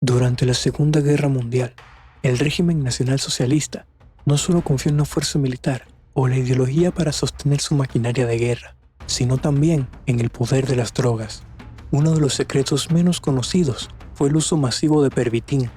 Durante la Segunda Guerra Mundial, el régimen nacionalsocialista no solo confió en la fuerza militar o la ideología para sostener su maquinaria de guerra, sino también en el poder de las drogas. Uno de los secretos menos conocidos fue el uso masivo de Pervitin,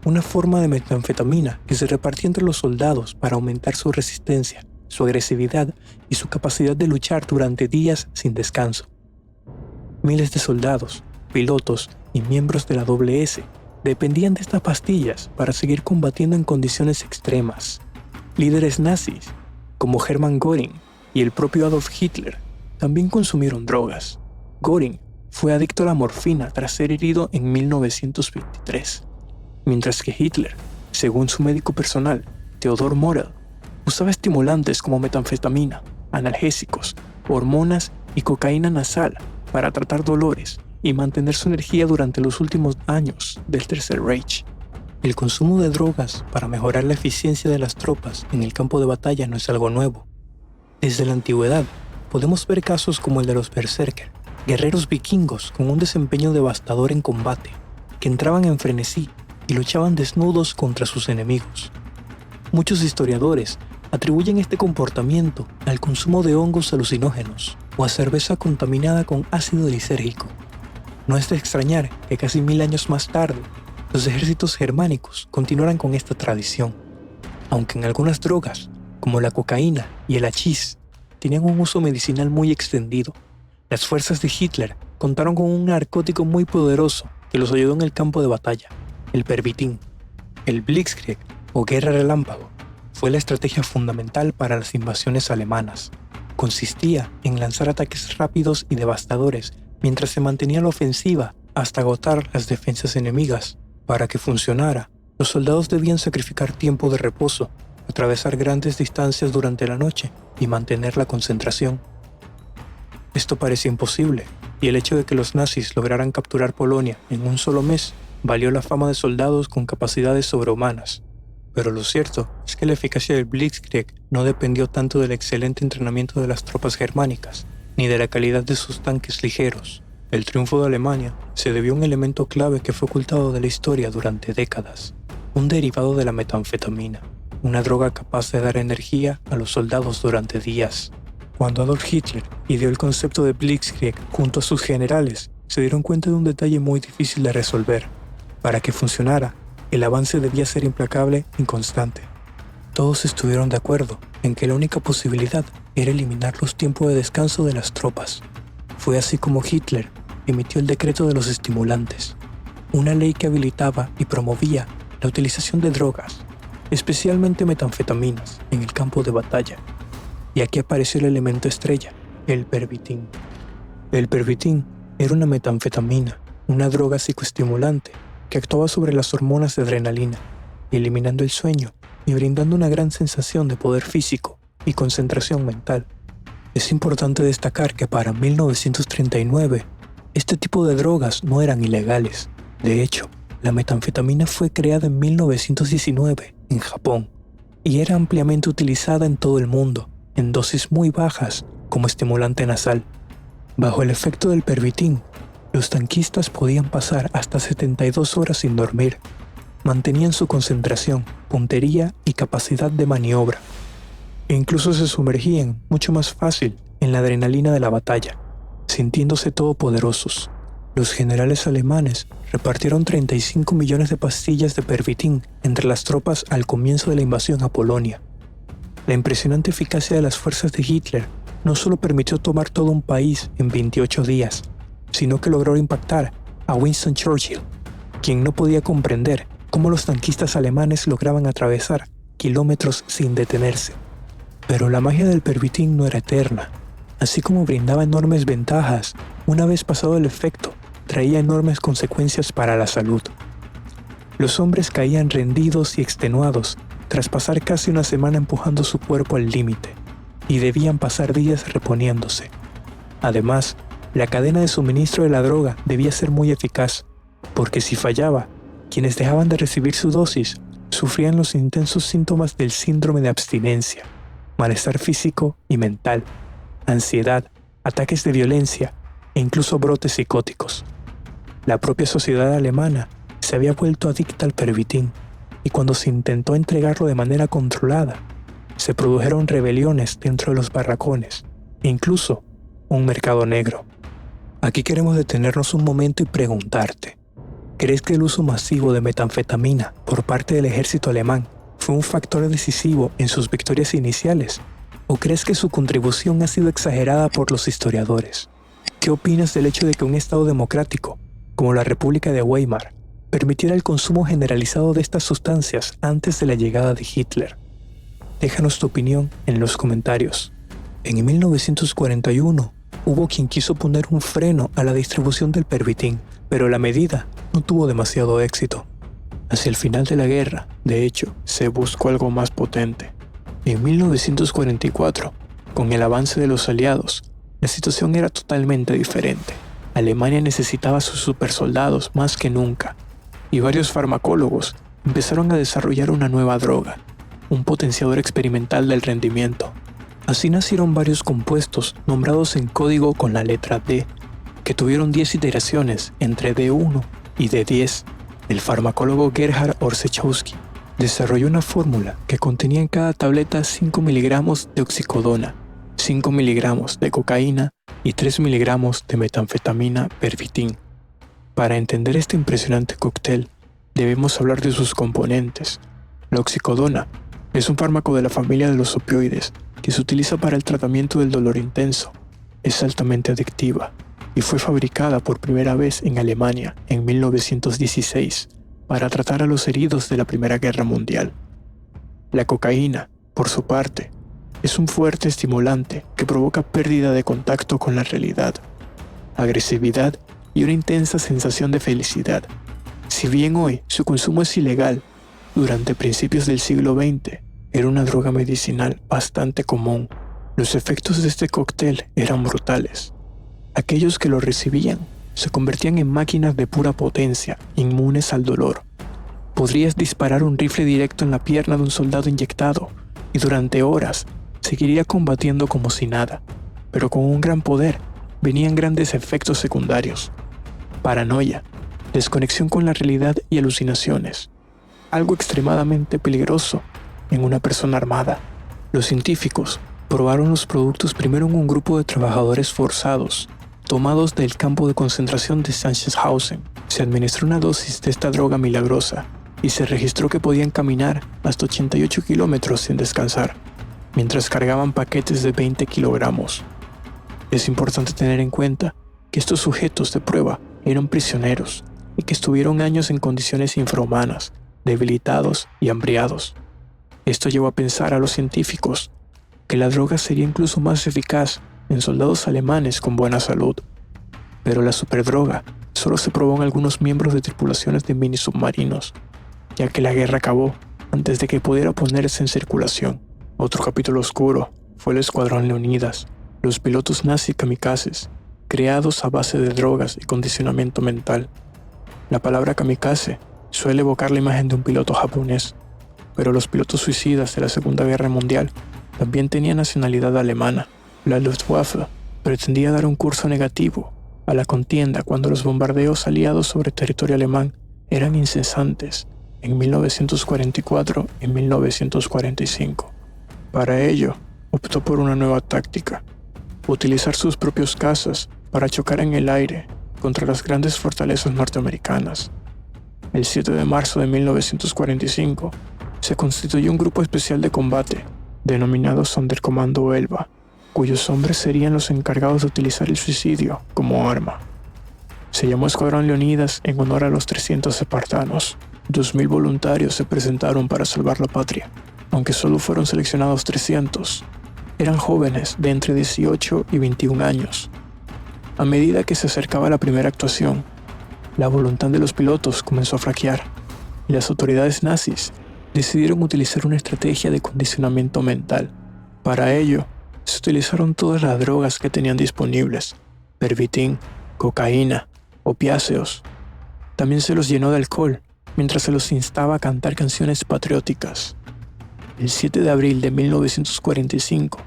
una forma de metanfetamina que se repartía entre los soldados para aumentar su resistencia, su agresividad y su capacidad de luchar durante días sin descanso. Miles de soldados, pilotos y miembros de la SS dependían de estas pastillas para seguir combatiendo en condiciones extremas. Líderes nazis, como Hermann Göring y el propio Adolf Hitler, también consumieron drogas. Göring fue adicto a la morfina tras ser herido en 1923, mientras que Hitler, según su médico personal, Theodor Morell, usaba estimulantes como metanfetamina, analgésicos, hormonas y cocaína nasal para tratar dolores y mantener su energía durante los últimos años del Tercer Reich. El consumo de drogas para mejorar la eficiencia de las tropas en el campo de batalla no es algo nuevo. Desde la antigüedad, podemos ver casos como el de los berserker, guerreros vikingos con un desempeño devastador en combate, que entraban en frenesí y luchaban desnudos contra sus enemigos. Muchos historiadores atribuyen este comportamiento al consumo de hongos alucinógenos o a cerveza contaminada con ácido lisérgico. No es de extrañar que casi 1000 años más tarde, los ejércitos germánicos continuaran con esta tradición, aunque en algunas drogas, como la cocaína y el hachís, tenían un uso medicinal muy extendido. Las fuerzas de Hitler contaron con un narcótico muy poderoso que los ayudó en el campo de batalla, el Pervitin. El Blitzkrieg, o guerra relámpago, fue la estrategia fundamental para las invasiones alemanas. Consistía en lanzar ataques rápidos y devastadores mientras se mantenía la ofensiva hasta agotar las defensas enemigas. Para que funcionara, los soldados debían sacrificar tiempo de reposo, atravesar grandes distancias durante la noche y mantener la concentración. Esto parecía imposible, y el hecho de que los nazis lograran capturar Polonia en un solo mes valió la fama de soldados con capacidades sobrehumanas. Pero lo cierto es que la eficacia del Blitzkrieg no dependió tanto del excelente entrenamiento de las tropas germánicas, ni de la calidad de sus tanques ligeros. El triunfo de Alemania se debió a un elemento clave que fue ocultado de la historia durante décadas: un derivado de la metanfetamina, una droga capaz de dar energía a los soldados durante días. Cuando Adolf Hitler ideó el concepto de Blitzkrieg junto a sus generales, se dieron cuenta de un detalle muy difícil de resolver. Para que funcionara, el avance debía ser implacable y constante. Todos estuvieron de acuerdo en que la única posibilidad era eliminar los tiempos de descanso de las tropas. Fue así como Hitler emitió el decreto de los estimulantes, una ley que habilitaba y promovía la utilización de drogas, especialmente metanfetaminas, en el campo de batalla. Y aquí apareció el elemento estrella, el Pervitin. El Pervitin era una metanfetamina, una droga psicoestimulante que actuaba sobre las hormonas de adrenalina, eliminando el sueño y brindando una gran sensación de poder físico y concentración mental. Es importante destacar que para 1939, este tipo de drogas no eran ilegales. De hecho, la metanfetamina fue creada en 1919 en Japón y era ampliamente utilizada en todo el mundo, en dosis muy bajas como estimulante nasal. Bajo el efecto del Pervitin, los tanquistas podían pasar hasta 72 horas sin dormir. Mantenían su concentración, puntería y capacidad de maniobra. E incluso se sumergían mucho más fácil en la adrenalina de la batalla, sintiéndose todopoderosos. Los generales alemanes repartieron 35 millones de pastillas de Pervitin entre las tropas al comienzo de la invasión a Polonia. La impresionante eficacia de las fuerzas de Hitler no solo permitió tomar todo un país en 28 días, sino que logró impactar a Winston Churchill, quien no podía comprender cómo los tanquistas alemanes lograban atravesar kilómetros sin detenerse. Pero la magia del Pervitin no era eterna. Así como brindaba enormes ventajas, una vez pasado el efecto, traía enormes consecuencias para la salud. Los hombres caían rendidos y extenuados tras pasar casi una semana empujando su cuerpo al límite, y debían pasar días reponiéndose. Además, la cadena de suministro de la droga debía ser muy eficaz, porque si fallaba, quienes dejaban de recibir su dosis sufrían los intensos síntomas del síndrome de abstinencia, malestar físico y mental, ansiedad, ataques de violencia e incluso brotes psicóticos. La propia sociedad alemana se había vuelto adicta al pervitin, y cuando se intentó entregarlo de manera controlada, se produjeron rebeliones dentro de los barracones e incluso un mercado negro. Aquí queremos detenernos un momento y preguntarte, ¿crees que el uso masivo de metanfetamina por parte del ejército alemán fue un factor decisivo en sus victorias iniciales? ¿O crees que su contribución ha sido exagerada por los historiadores? ¿Qué opinas del hecho de que un estado democrático, como la República de Weimar, permitiera el consumo generalizado de estas sustancias antes de la llegada de Hitler? Déjanos tu opinión en los comentarios. En 1941, hubo quien quiso poner un freno a la distribución del pervitin, pero la medida no tuvo demasiado éxito. Hacia el final de la guerra, de hecho, se buscó algo más potente. En 1944, con el avance de los aliados, la situación era totalmente diferente. Alemania necesitaba a sus supersoldados más que nunca, y varios farmacólogos empezaron a desarrollar una nueva droga, un potenciador experimental del rendimiento. Así nacieron varios compuestos nombrados en código con la letra D, que tuvieron 10 iteraciones entre D1 y D10. El farmacólogo Gerhard Orzechowski desarrolló una fórmula que contenía en cada tableta 5 miligramos de oxicodona, 5 miligramos de cocaína y 3 miligramos de metanfetamina pervitin. Para entender este impresionante cóctel, debemos hablar de sus componentes. La oxicodona es un fármaco de la familia de los opioides que se utiliza para el tratamiento del dolor intenso. Es altamente adictiva y fue fabricada por primera vez en Alemania en 1916 para tratar a los heridos de la Primera Guerra Mundial. La cocaína, por su parte, es un fuerte estimulante que provoca pérdida de contacto con la realidad, agresividad y una intensa sensación de felicidad. Si bien hoy su consumo es ilegal, durante principios del siglo XX era una droga medicinal bastante común. Los efectos de este cóctel eran brutales. Aquellos que lo recibían se convertían en máquinas de pura potencia, inmunes al dolor. Podrías disparar un rifle directo en la pierna de un soldado inyectado y durante horas seguiría combatiendo como si nada, pero con un gran poder venían grandes efectos secundarios: paranoia, desconexión con la realidad y alucinaciones, algo extremadamente peligroso en una persona armada. Los científicos probaron los productos primero en un grupo de trabajadores forzados tomados del campo de concentración de Sachsenhausen. Se administró una dosis de esta droga milagrosa y se registró que podían caminar hasta 88 kilómetros sin descansar, mientras cargaban paquetes de 20 kilogramos. Es importante tener en cuenta que estos sujetos de prueba eran prisioneros y que estuvieron años en condiciones infrahumanas, debilitados y hambriados. Esto llevó a pensar a los científicos que la droga sería incluso más eficaz en soldados alemanes con buena salud. Pero la superdroga solo se probó en algunos miembros de tripulaciones de mini submarinos, ya que la guerra acabó antes de que pudiera ponerse en circulación. Otro capítulo oscuro fue el Escuadrón Leonidas, los pilotos nazi kamikazes, creados a base de drogas y condicionamiento mental. La palabra kamikaze suele evocar la imagen de un piloto japonés, pero los pilotos suicidas de la Segunda Guerra Mundial también tenían nacionalidad alemana. La Luftwaffe pretendía dar un curso negativo a la contienda cuando los bombardeos aliados sobre territorio alemán eran incesantes en 1944 y 1945. Para ello, optó por una nueva táctica: utilizar sus propios cazas para chocar en el aire contra las grandes fortalezas norteamericanas. El 7 de marzo de 1945 se constituyó un grupo especial de combate denominado Sonderkommando Elba, cuyos hombres serían los encargados de utilizar el suicidio como arma. Se llamó Escuadrón Leonidas en honor a los 300 espartanos. 2000 voluntarios se presentaron para salvar la patria, aunque solo fueron seleccionados 300. Eran jóvenes de entre 18 y 21 años. A medida que se acercaba la primera actuación, la voluntad de los pilotos comenzó a flaquear, y las autoridades nazis decidieron utilizar una estrategia de condicionamiento mental. Para ello, se utilizaron todas las drogas que tenían disponibles: pervitin, cocaína, opiáceos. También se los llenó de alcohol mientras se los instaba a cantar canciones patrióticas. El 7 de abril de 1945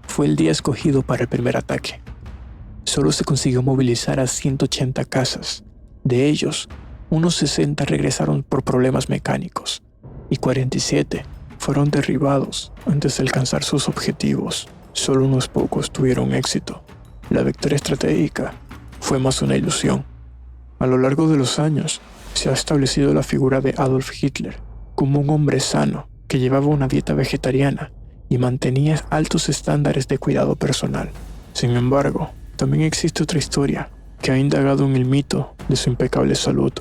fue el día escogido para el primer ataque. Solo se consiguió movilizar a 180 cazas. De ellos, unos 60 regresaron por problemas mecánicos y 47 fueron derribados antes de alcanzar sus objetivos. Solo unos pocos tuvieron éxito. La victoria estratégica fue más una ilusión. A lo largo de los años, se ha establecido la figura de Adolf Hitler como un hombre sano que llevaba una dieta vegetariana y mantenía altos estándares de cuidado personal. Sin embargo, también existe otra historia que ha indagado en el mito de su impecable salud.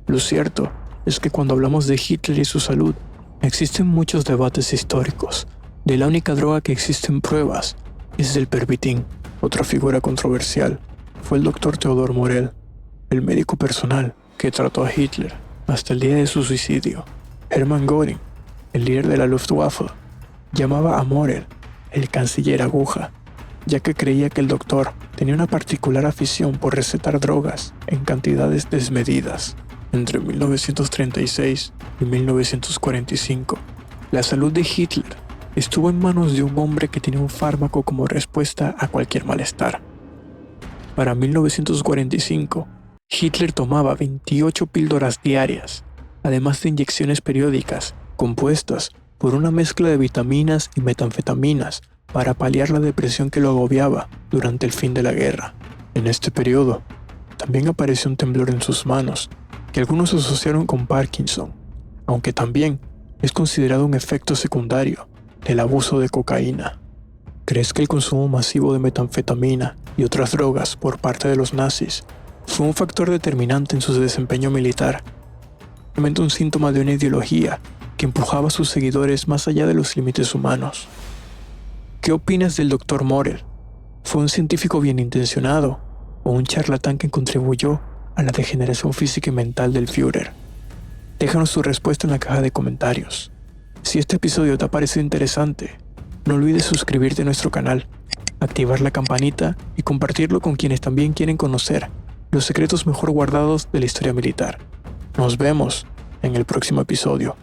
Lo cierto es que cuando hablamos de Hitler y su salud, existen muchos debates históricos. De la única droga que existen pruebas es del Pervitin. Otra figura controversial fue el Dr. Theodor Morell, el médico personal que trató a Hitler hasta el día de su suicidio. Hermann Göring, el líder de la Luftwaffe, llamaba a Morell el canciller aguja, ya que creía que el doctor tenía una particular afición por recetar drogas en cantidades desmedidas. Entre 1936 y 1945, la salud de Hitler estuvo en manos de un hombre que tenía un fármaco como respuesta a cualquier malestar. Para 1945, Hitler tomaba 28 píldoras diarias, además de inyecciones periódicas compuestas por una mezcla de vitaminas y metanfetaminas para paliar la depresión que lo agobiaba durante el fin de la guerra. En este periodo, también apareció un temblor en sus manos, que algunos asociaron con Parkinson, aunque también es considerado un efecto secundario del abuso de cocaína. ¿Crees que el consumo masivo de metanfetamina y otras drogas por parte de los nazis fue un factor determinante en su desempeño militar? Realmente un síntoma de una ideología que empujaba a sus seguidores más allá de los límites humanos. ¿Qué opinas del Dr. Morell? ¿Fue un científico bien intencionado o un charlatán que contribuyó a la degeneración física y mental del Führer? Déjanos tu respuesta en la caja de comentarios. Si este episodio te ha parecido interesante, no olvides suscribirte a nuestro canal, activar la campanita y compartirlo con quienes también quieren conocer los secretos mejor guardados de la historia militar. Nos vemos en el próximo episodio.